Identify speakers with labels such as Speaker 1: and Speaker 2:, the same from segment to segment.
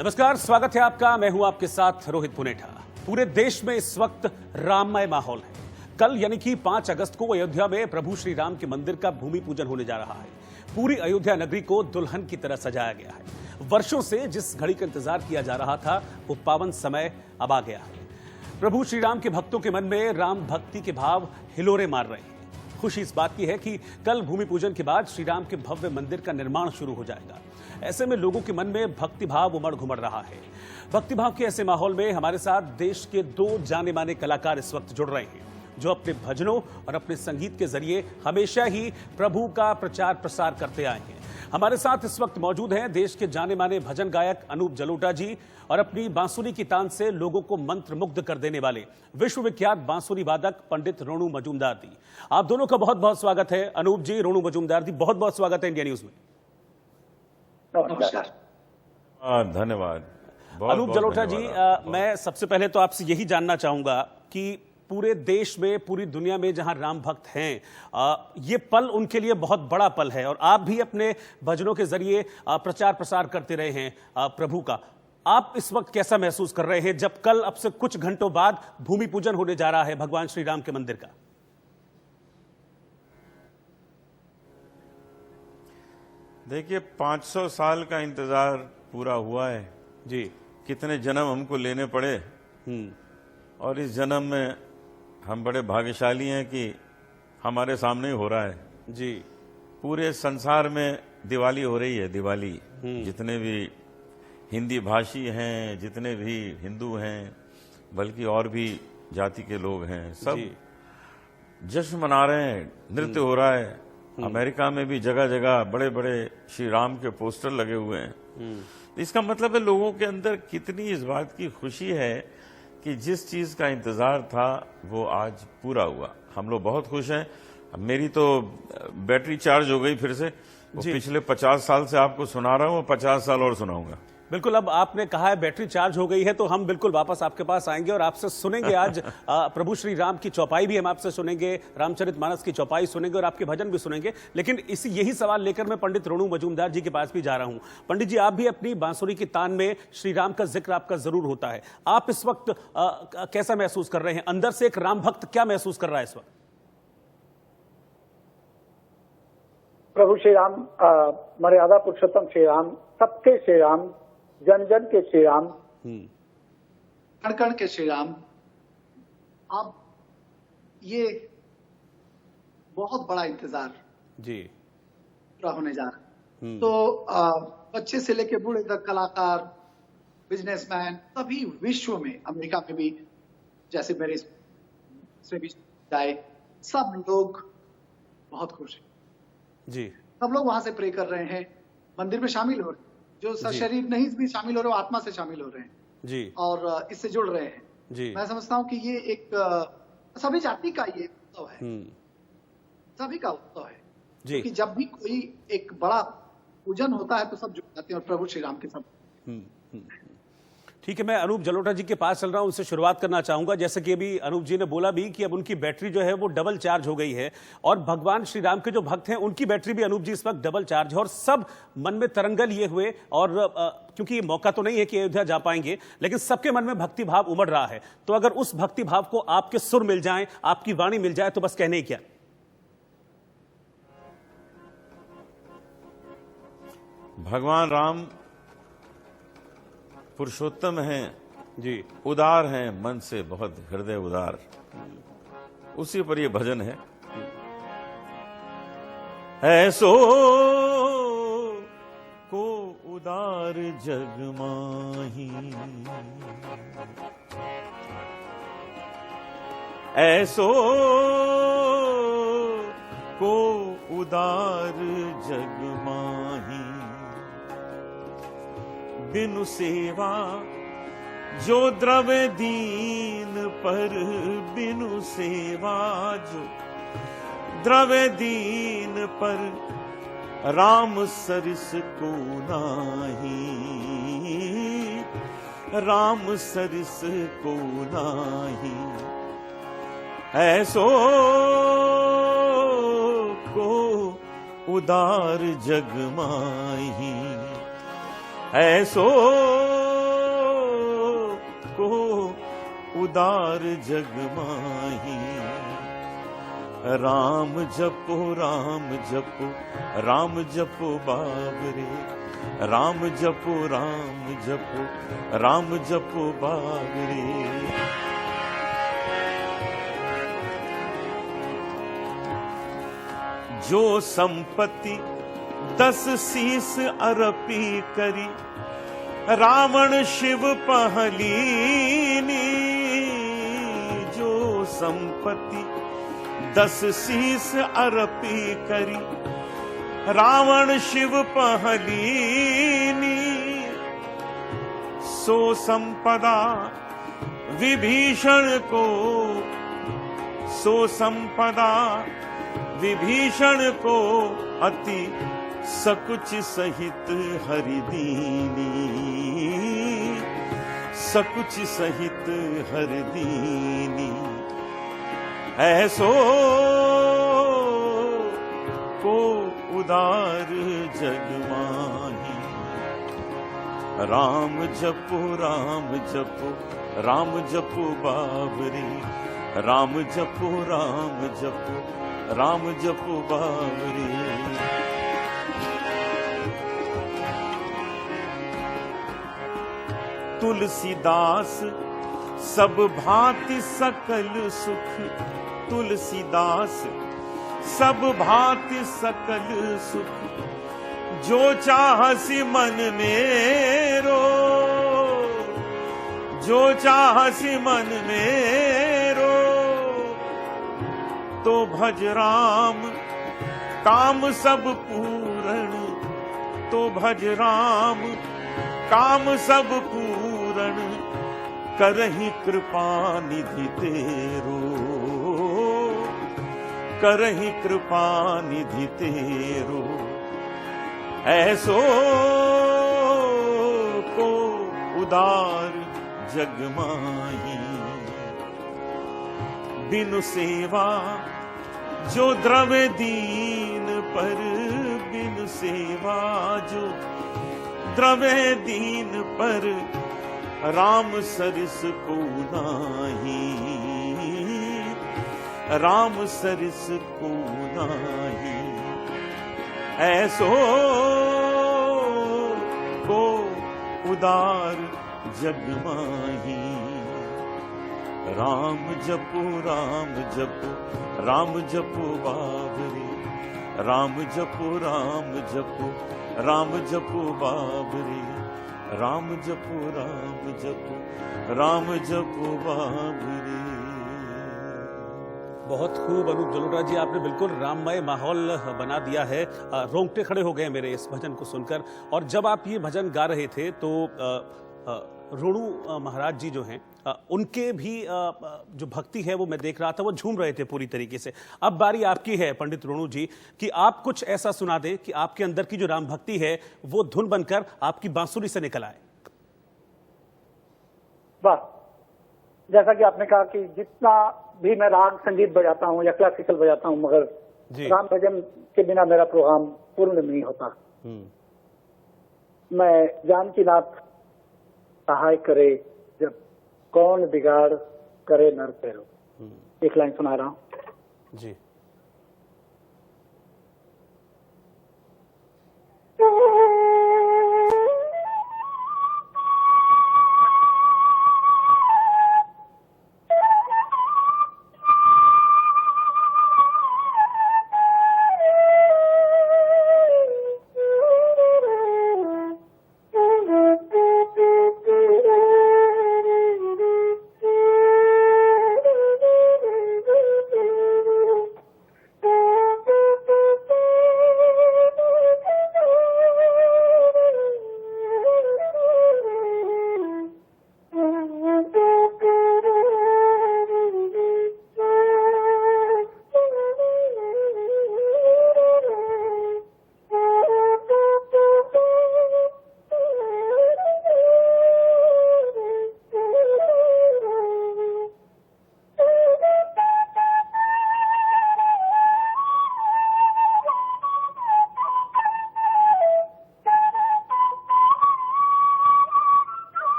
Speaker 1: नमस्कार, स्वागत है आपका। मैं हूं आपके साथ रोहित पुनेठा। पूरे देश में इस वक्त राममय माहौल है। कल यानी कि 5 अगस्त को अयोध्या में प्रभु श्री राम के मंदिर का भूमि पूजन होने जा रहा है। पूरी अयोध्या नगरी को दुल्हन की तरह सजाया गया है। वर्षों से जिस घड़ी का इंतजार किया जा रहा था, वो पावन समय अब आ गया है। प्रभु श्री राम के भक्तों के मन में राम भक्ति के भाव हिलोरे मार रहे हैं। खुशी इस बात की है कि कल भूमि पूजन के बाद श्री राम के भव्य मंदिर का निर्माण शुरू हो जाएगा। ऐसे में लोगों के मन में भक्ति भाव उमड़ घुमड़ रहा है। भक्ति भाव के ऐसे माहौल में हमारे साथ देश के 2 जाने माने कलाकार इस वक्त जुड़ रहे हैं, जो अपने भजनों और अपने संगीत के जरिए हमेशा ही प्रभु का प्रचार प्रसार करते आए हैं। हमारे साथ इस वक्त मौजूद हैं देश के जाने माने भजन गायक अनूप जलोटा जी और अपनी बांसुरी की तान से लोगों को मंत्रमुग्ध कर देने वाले विश्वविख्यात बांसुरी वादक पंडित रोनू मजूमदार जी। आप दोनों का बहुत बहुत स्वागत है। अनूप जी, रोनू मजूमदार जी, बहुत बहुत स्वागत है इंडिया न्यूज में।
Speaker 2: नमस्कार।
Speaker 3: धन्यवाद।
Speaker 1: अनूप जलोटा जी, मैं सबसे पहले तो आपसे यही जानना चाहूंगा कि पूरे देश में, पूरी दुनिया में जहां राम भक्त हैं, ये पल उनके लिए बहुत बड़ा पल है और आप भी अपने भजनों के जरिए प्रचार प्रसार करते रहे हैं प्रभु का। आप इस वक्त कैसा महसूस कर रहे हैं जब कल अब से कुछ घंटों बाद भूमि पूजन होने जा रहा है भगवान श्री राम के मंदिर का?
Speaker 3: देखिए, 500 साल का इंतजार पूरा हुआ है
Speaker 1: जी।
Speaker 3: कितने जन्म हमको लेने पड़े और इस जन्म में हम बड़े भाग्यशाली हैं कि हमारे सामने ही हो रहा है
Speaker 1: जी।
Speaker 3: पूरे संसार में दिवाली हो रही है। दिवाली जितने भी हिंदी भाषी हैं, जितने भी हिंदू हैं, बल्कि और भी जाति के लोग हैं, सब जश्न मना रहे हैं, नृत्य हो रहा है। अमेरिका में भी जगह जगह बड़े बड़े श्री राम के पोस्टर लगे हुए हैं। इसका मतलब है लोगों के अंदर कितनी इस बात की खुशी है कि जिस चीज का इंतजार था वो आज पूरा हुआ। हम लोग बहुत खुश हैं। मेरी तो बैटरी चार्ज हो गई फिर से। वो पिछले 50 साल से आपको सुना रहा हूँ, 50 साल और सुनाऊंगा।
Speaker 1: बिल्कुल, अब आपने कहा है बैटरी चार्ज हो गई है तो हम बिल्कुल वापस आपके पास आएंगे और आपसे सुनेंगे आज प्रभु श्री राम की चौपाई भी हम आपसे सुनेंगे, रामचरितमानस की चौपाई सुनेंगे और आपके भजन भी सुनेंगे। लेकिन यही सवाल लेकर मैं पंडित रोनू मजूमदार जी के पास भी जा रहा हूं। पंडित जी, आप भी अपनी बांसुरी की तान में श्री राम का जिक्र आपका जरूर होता है। आप इस वक्त कैसा महसूस कर रहे हैं? अंदर से एक राम भक्त क्या महसूस कर रहा है इस वक्त?
Speaker 2: प्रभु श्री राम, मर्यादा पुरुषोत्तम श्री राम, सबके श्री राम, जन जन के श्री राम, कण कण के श्री राम। अब ये बहुत बड़ा इंतजार
Speaker 1: जी
Speaker 2: पूरा होने जा रहा है। तो बच्चे से लेके बूढ़े तक, कलाकार, बिजनेसमैन, सभी विश्व में, अमेरिका में भी, जैसे मेरे से भी जाए, सब लोग बहुत खुश हैं
Speaker 1: जी।
Speaker 2: सब लोग वहां से प्रे कर रहे हैं, मंदिर में शामिल हो रहे हैं। जो शरीर नहीं भी शामिल हो रहे, वो आत्मा से शामिल हो रहे हैं
Speaker 1: जी, और
Speaker 2: इससे जुड़ रहे हैं
Speaker 1: जी।
Speaker 2: मैं समझता हूँ कि ये एक सभी जाति का ये उत्सव है, सभी का उत्सव है जी। क्योंकि जब भी कोई एक बड़ा पूजन होता है तो सब जुड़ जाते हैं और प्रभु श्री राम के सब।
Speaker 1: ठीक है, मैं अनूप जलोटा जी के पास चल रहा हूं, उनसे शुरुआत करना चाहूंगा। जैसे कि अभी अनूप जी ने बोला भी कि अब उनकी बैटरी जो है वो डबल चार्ज हो गई है और भगवान श्री राम के जो भक्त हैं उनकी बैटरी भी अनूप जी इस वक्त डबल चार्ज है और सब मन में तरंगा लिए हुए। और क्योंकि ये मौका तो नहीं है कि अयोध्या जा पाएंगे, लेकिन सबके मन में भक्ति भाव उमड़ रहा है। तो अगर उस भक्ति भाव को आपके सुर मिल जाए, आपकी वाणी मिल जाए, तो बस कहने ही क्या।
Speaker 3: भगवान राम पुरुषोत्तम हैं
Speaker 1: जी,
Speaker 3: उदार हैं, मन से बहुत हृदय उदार। उसी पर ये भजन है। ऐसो को उदार जग माही, ऐसो को उदार जग माही, बिनु सेवा जो द्रव्य दीन पर, बिनु सेवा जो द्रव्य दीन पर, राम सरिस को नाही, राम सरिस को नाही। ऐसो को उदार जग माही, ऐसो उदार जग माही। राम जपो राम जपो राम जपो बाबरे, राम जपो राम जपो राम जपो बाबरे। जो संपत्ति 10 शीस अर्पी करी, रावण शिव पहलीनी। जो संपत्ति 10 शीस अर्पी करी, रावण शिव पहलीनी। सो संपदा विभीषण को, सो संपदा विभीषण को अति सकुच सहित हरिदीनी। सकुच सहित हरिदीनी। ऐसो को उदार जग माही। राम जपो राम जपो राम जपो बाबरे, राम जपो राम जपो राम जपो बाबरे। तुलसीदास सब भांति सकल सुख, तुलसीदास सब भांति सकल सुख। जो चाहसी मन मेरो, जो चाहसी मन मेरो। तो भज राम काम सब पूरण, तो भज राम काम सब पूरण। करहि कृपा निधि तेरो, करहि कृपा निधि तेरो। ऐसो को उदार जग माही। बिनु सेवा जो द्रव्य दीन पर, बिनु सेवा जो द्रव्य दीन पर। राम सरिस को नाही, राम सरिस को नाही। ऐसो को उदार जग माही। राम जपो राम जपो राम जपो बाबरे, राम जपो राम जपो राम जपो बाबरे, राम जपो राम जपो राम जपो बाबरे।
Speaker 1: बहुत खूब अनूप जलोटा जी, आपने बिल्कुल राममय माहौल बना दिया है। रोंगटे खड़े हो गए मेरे इस भजन को सुनकर। और जब आप ये भजन गा रहे थे तो रोणू महाराज जी जो हैं, उनके भी जो भक्ति है वो मैं देख रहा था, वो झूम रहे थे पूरी तरीके से। अब बारी आपकी है पंडित रोणू जी कि आप कुछ ऐसा सुना दें कि आपके अंदर की जो राम भक्ति है वो धुन बनकर आपकी बांसुरी से निकल आए।
Speaker 2: वाह, जैसा कि आपने कहा कि जितना भी मैं राग संगीत बजाता हूँ या क्लासिकल बजाता हूँ, मगर राम भजन के बिना मेरा प्रोग्राम पूर्ण नहीं होता। मैं जानकीनाथ सहाय करे जब कौन बिगाड़ करे नर पैरो, एक लाइन सुना रहा हूं
Speaker 1: जी।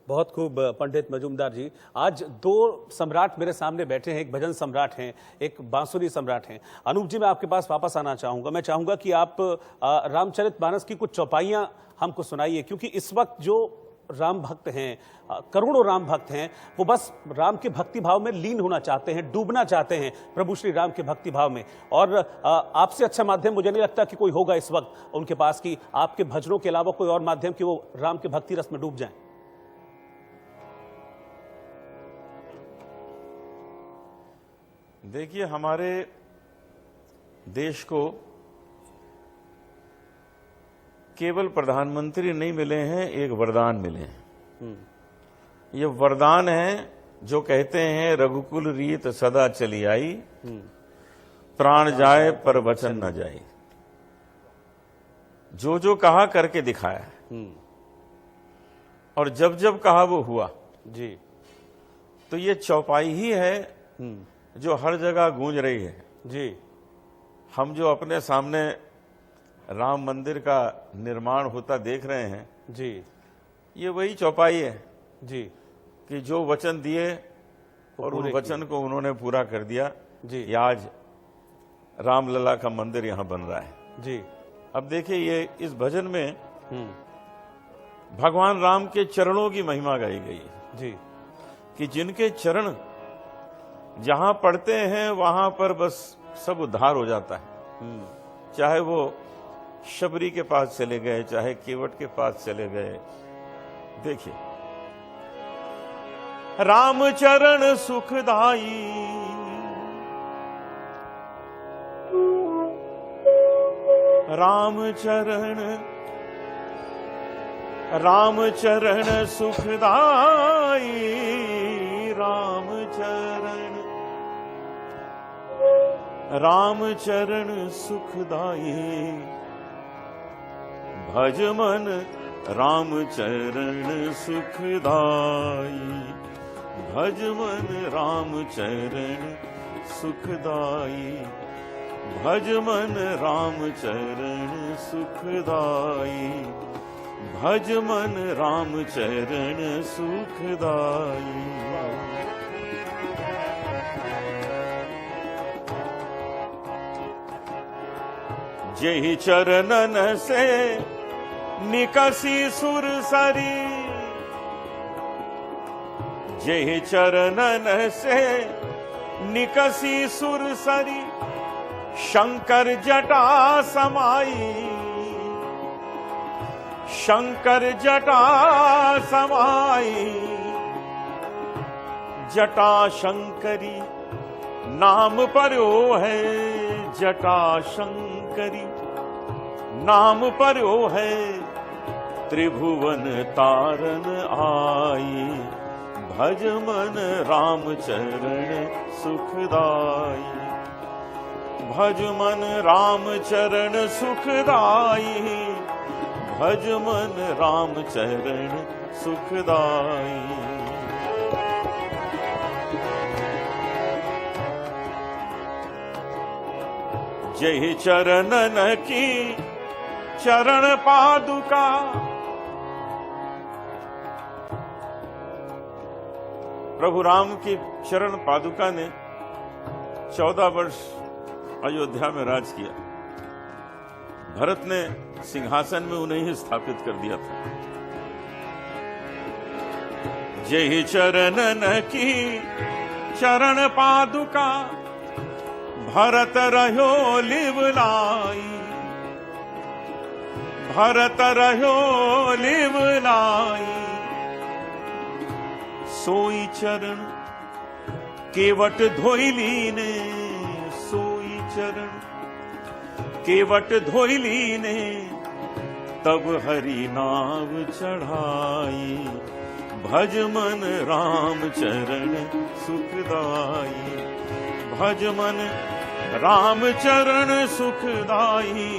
Speaker 1: बहुत खूब पंडित मजूमदार जी। आज दो सम्राट मेरे सामने बैठे हैं, एक भजन सम्राट हैं, एक बांसुरी सम्राट हैं। अनूप जी, मैं आपके पास वापस आना चाहूंगा। मैं चाहूंगा कि आप रामचरितमानस की कुछ चौपाइयां हमको सुनाइए, क्योंकि इस वक्त जो राम भक्त हैं, करोड़ों राम भक्त हैं, वो बस राम के भक्ति भाव में लीन होना चाहते हैं, डूबना चाहते हैं प्रभु श्री राम के भक्ति भाव में। और आपसे अच्छा माध्यम मुझे नहीं लगता कि कोई होगा इस वक्त उनके पास कि आपके भजनों के अलावा कोई और माध्यम कि वो राम के भक्ति रस में डूब जाएं।
Speaker 3: देखिए, हमारे देश को केवल प्रधानमंत्री नहीं मिले हैं, एक वरदान मिले हैं। ये वरदान है जो कहते हैं रघुकुल रीत सदा चली आई, प्राण जाए पर वचन न जाए। जो जो कहा करके दिखाया है, और जब जब कहा वो हुआ
Speaker 1: जी।
Speaker 3: तो ये चौपाई ही है जो हर जगह गूंज रही है
Speaker 1: जी।
Speaker 3: हम जो अपने सामने राम मंदिर का निर्माण होता देख रहे हैं
Speaker 1: जी,
Speaker 3: ये वही चौपाई है
Speaker 1: जी,
Speaker 3: कि जो वचन दिए और उन वचन को उन्होंने पूरा कर दिया
Speaker 1: जी।
Speaker 3: ये आज रामलला का मंदिर यहां बन रहा है
Speaker 1: जी।
Speaker 3: अब देखिए, ये इस भजन में भगवान राम के चरणों की महिमा गाई गई है
Speaker 1: जी,
Speaker 3: कि जिनके चरण जहां पड़ते हैं वहां पर बस सब उद्धार हो जाता है। चाहे वो शबरी के पास चले गए, चाहे केवट के पास चले गए। देखिए, राम चरण सुखदाई, राम चरण सुखदाई, राम चरण सुखदाई, भज मन राम चरण सुखदाई, भज मन राम चरण सुखदाई, भज मन राम चरण सुखदाई, भज मन राम चरण सुखदाई। जेहि चरणन से निकसी सुरसरी, जेहि चरणन से निकसी सुरसरी, शंकर जटा समाई, शंकर जटा समाई, जटा शंकरी नाम पर्यो है, जटा शंकरी नाम पर्यो है, त्रिभुवन तारन आई, भज मन राम चरण सुखदाई, भज मन राम चरण सुखदाई, भज मन राम चरण सुखदाई। जय चरणन की चरण पादुका, प्रभु राम की चरण पादुका ने 14 वर्ष अयोध्या में राज किया। भरत ने सिंहासन में उन्हें ही स्थापित कर दिया था। जय चरणन की चरण पादुका, भरत रह्यो लिवलाई, भरत रह्यो लिवलाई, सोई चरण केवट धोइली ने, सोई चरण केवट धोइली ने, तब हरि नाम चढ़ाई, भज मन राम चरण सुखदाई, भज मन राम चरण सुखदाई,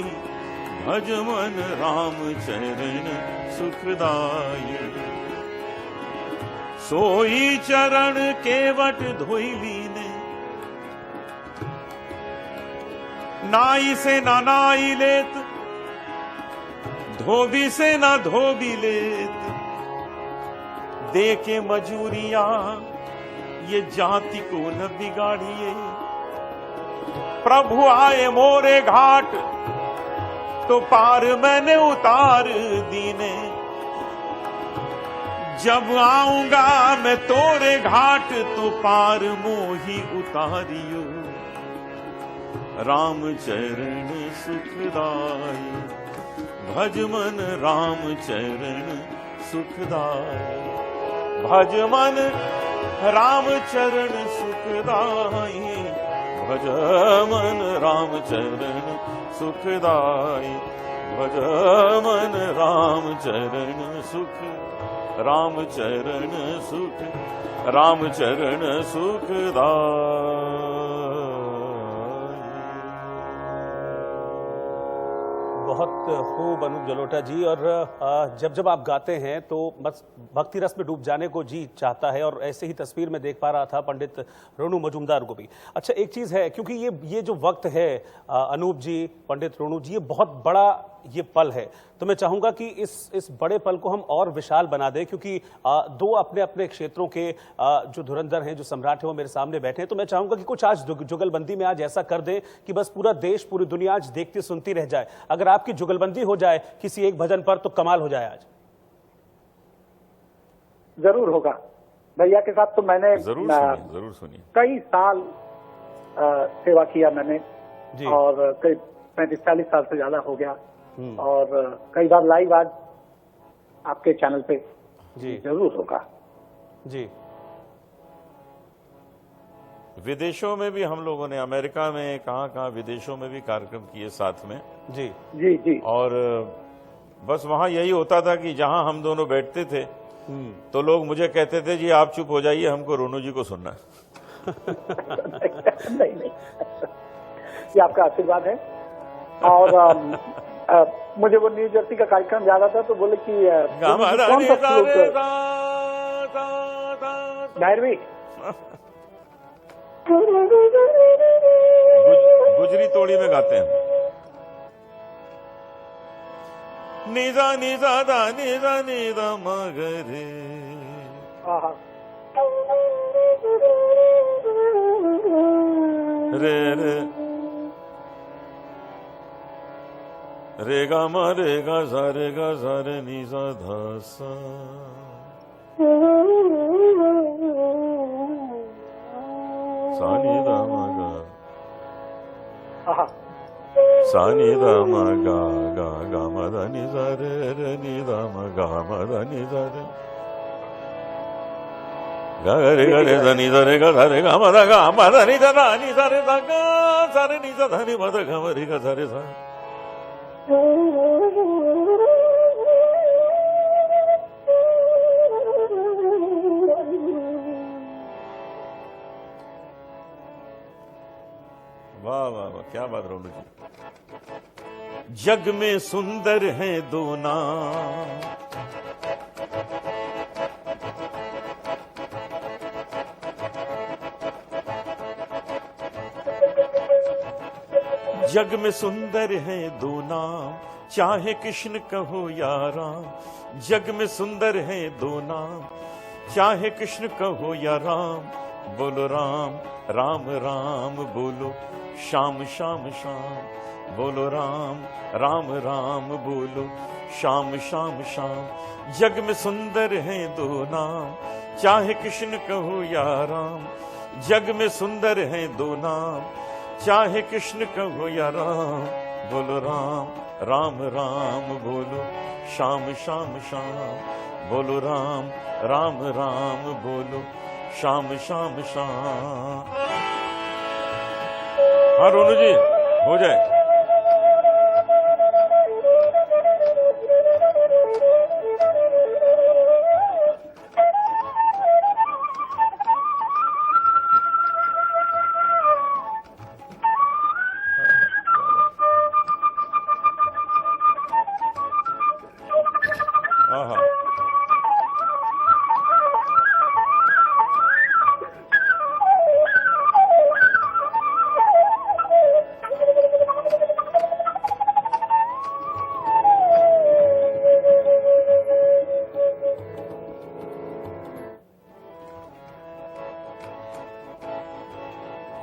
Speaker 3: भज मन राम चरण सुखदाई, सोई चरण केवट धोइली ने, नाई से ना नाई लेत, धोबी से ना धोबी लेत, दे के मजूरिया ये जाति को न बिगाड़िए। प्रभु आए मोरे घाट तो पार मैंने उतार दीने। जब आऊंगा मैं तोरे घाट तो पार मोही उतारियो। राम चरण सुखदाई भज मन राम चरण सुखदाई। भज मन राम चरण सुखदाई। भज मन राम चरण सुखदाई। भज मन राम चरण सुख राम चरण सुख राम चरण सुखदाई।
Speaker 1: बहुत खूब अनूप जलोटा जी। और जब जब आप गाते हैं तो बस भक्ति रस में डूब जाने को जी चाहता है, और ऐसे ही तस्वीर में देख पा रहा था पंडित रोनू मजूमदार को भी। अच्छा, एक चीज है, क्योंकि ये जो वक्त है अनूप जी, पंडित रोनू जी, ये बहुत बड़ा ये पल है, तो मैं चाहूंगा कि इस बड़े पल को हम और विशाल बना दें, क्योंकि दो अपने अपने क्षेत्रों के जो धुरंधर हैं, जो सम्राट हैं, वो मेरे सामने बैठे हैं। तो मैं चाहूंगा कि कुछ आज जुगलबंदी में आज ऐसा कर दें कि बस पूरा देश, पूरी दुनिया आज देखती सुनती रह जाए। अगर आपकी जुगलबंदी हो जाए किसी एक भजन पर तो कमाल हो जाए आज।
Speaker 4: जरूर होगा भैया के साथ। तो मैंने
Speaker 3: जरूर सुनिए।
Speaker 4: कई साल सेवा किया मैंने
Speaker 1: जी।
Speaker 4: और कई 35-40 साल से ज्यादा हो गया, और कई बार लाइव आज आपके चैनल पे
Speaker 1: जी
Speaker 4: जरूर होगा
Speaker 1: जी।
Speaker 3: विदेशों में भी हम लोगों ने, अमेरिका में कहाँ विदेशों में भी कार्यक्रम किए साथ में
Speaker 1: जी
Speaker 4: जी जी।
Speaker 3: और बस वहां यही होता था कि जहां हम दोनों बैठते थे तो लोग मुझे कहते थे जी आप चुप हो जाइए, हमको रोनू जी को सुनना है।
Speaker 4: नहीं ये आपका आशीर्वाद है। और मुझे वो न्यू जर्सी का कार्यक्रम याद आता, तो बोले कि भैरवी
Speaker 3: गुजरी तोड़ी में गाते हैं। निजा निजा दा निजा निजा मगरे रे रे रे गा मा रे गा सा रे नी सा धा सा। सा नी दा मा गा सा नी दा मा गा गा गा मा दा नी सा रे नी दा मा गा मा दा नी सा रे गा रे गा रे दा नी सा रे गा सा रे गा मा दा नी सा रे दा गा सा रे नी सा धा नी मा दा गा मा रे गा सा रे सा। वाह वाह वाह, क्या बात रोनू जी। जग में सुंदर है दो नाम, जग में सुंदर है दो नाम, चाहे कृष्ण कहो या राम। जग में सुंदर है दो नाम, चाहे कृष्ण कहो या राम। बोलो राम राम राम बोलो, श्याम श्याम श्याम। बोलो राम राम राम बोलो, श्याम श्याम श्याम। जग में सुंदर है दो नाम, चाहे कृष्ण कहो या राम। जग में सुंदर है दो नाम, चाहे कृष्ण कहो या राम। बोलो राम राम राम बोलो, श्याम श्याम श्याम। बोलो राम राम राम बोलो, श्याम श्याम श्याम। हाँ रोनू जी, हो जाए।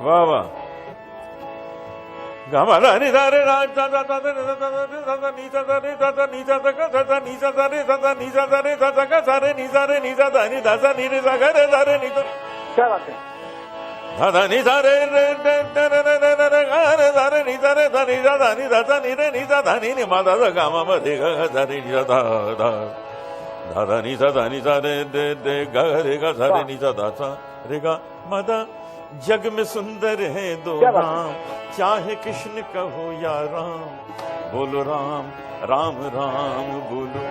Speaker 3: वाह वाह। गमला नि दा रे दा दा दा दा दा दा दा नी दा दा रे दा दा नी दा दा दा दा नी दा दा रे दा दा नी दा दा रे दा दा गा सा रे नी दा रे नी दा दा नी दा सा नी रे दा गा रे दा रे नी दा।
Speaker 4: क्या बात है।
Speaker 3: दा दा नी दा रे रे रे रे रे रे रे रे गा रे दा रे नी दा रे दा नी दा दा नी दा दा नी रे नी दा दा नी नी मा दा दा गा मा मा दे गा गा दा रे नी दा दा दा दा दा नी दा दा नी दा रे रे रे गा रे गा सा रे नी दा दा सा रे गा मा दा। जग में सुंदर है दो नाम, चाहे कृष्ण कहो या राम, बोलो राम राम राम बोलो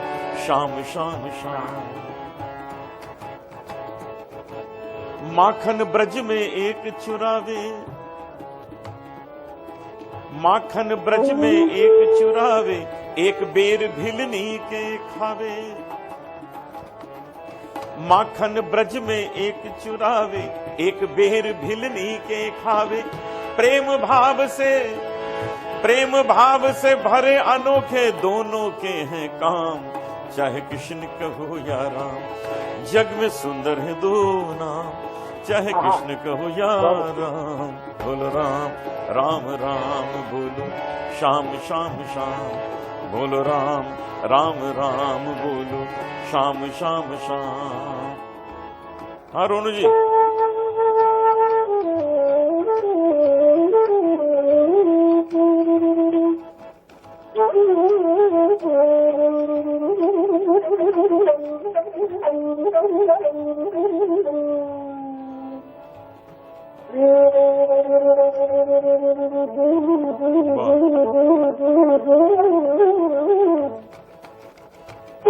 Speaker 3: श्याम श्याम श्याम। माखन ब्रज में एक चुरावे, माखन ब्रज में एक चुरावे, एक बेर भिलनी के खावे। माखन ब्रज में एक चुरावे, एक बेर भिलनी के खावे। प्रेम भाव से भरे अनोखे दोनों के हैं काम, चाहे कृष्ण कहो या राम। जग में सुंदर है दो नाम, चाहे कृष्ण कहो या राम, बोलो राम राम राम बोलो श्याम श्याम श्याम, बोलो राम राम राम बोलो श्याम श्याम श्याम। हाँ रोनू जी।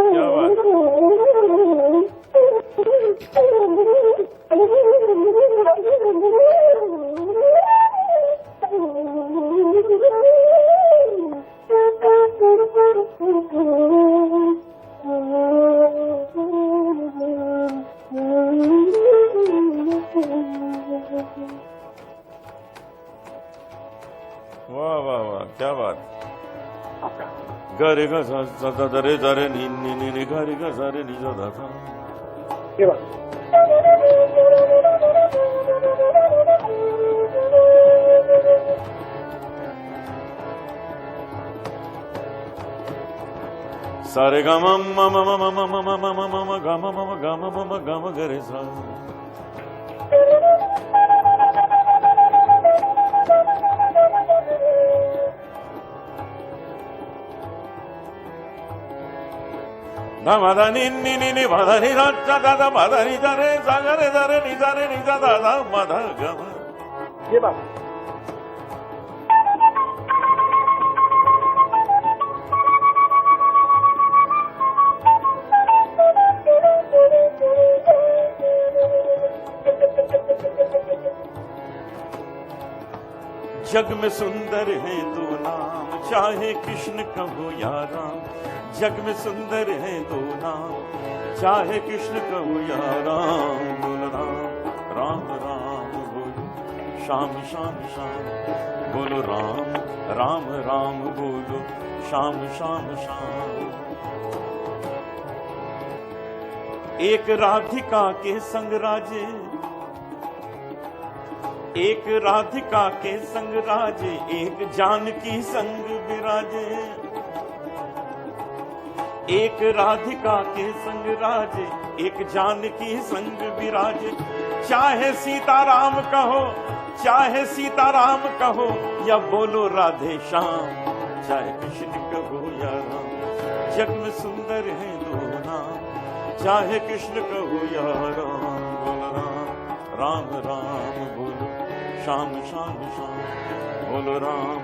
Speaker 3: क्या बात। वाह वाह वाह, क्या बात। गरे गा सा सा दा रे दा रे नी नी नी नी गरे गा सा रे नी दा दा सा।
Speaker 4: ये बात।
Speaker 3: सारे गा म म म म म म म म म म गा म म म गा म म म गा म गरे सा। धा मा धा नी नी नी नी मा धा नी धा धा धा धा मा धा नी धा रे सा गा रे धा रे नी धा रे नी धा धा धा मा धा गा मा।
Speaker 4: ये बात।
Speaker 3: जग में सुंदर है दो नाम, चाहे कृष्ण कहो या राम। जग में सुंदर है दो नाम, चाहे कृष्ण कहो या राम, बोलो राम राम राम बोलो श्याम श्याम श्याम, बोलो राम राम राम बोलो श्याम श्याम श्याम। एक राधिका के संग राजे, एक राधिका के संग राजे, एक जानकी संग विराजे। एक राधिका के संग राजे, एक जानकी संग विराजे। चाहे सीताराम कहो, चाहे सीताराम कहो, या बोलो राधे श्याम, चाहे कृष्ण कहो या राम। जग में सुंदर है दो नाम, चाहे कृष्ण कहो या राम, बोलो राम राम राम बोलो श्याम श्याम श्याम, बोलो राम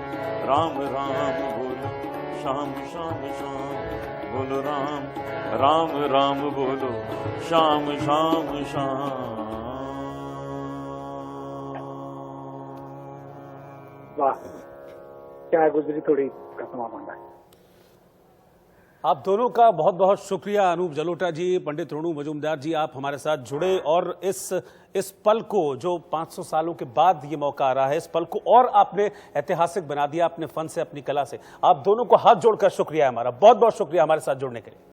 Speaker 3: राम राम बोलो श्याम श्याम श्याम, बोलो राम राम राम बोलो श्याम श्याम श्याम।
Speaker 4: वाह, क्या गुजरी थोड़ी का समा मांगा।
Speaker 1: आप दोनों का बहुत बहुत शुक्रिया। अनूप जलोटा जी, पंडित रोनू मजूमदार जी, आप हमारे साथ जुड़े और इस पल को, जो 500 सालों के बाद ये मौका आ रहा है, इस पल को और आपने ऐतिहासिक बना दिया अपने फन से, अपनी कला से। आप दोनों को हाथ जोड़कर शुक्रिया है हमारा, बहुत बहुत शुक्रिया हमारे साथ जुड़ने के लिए।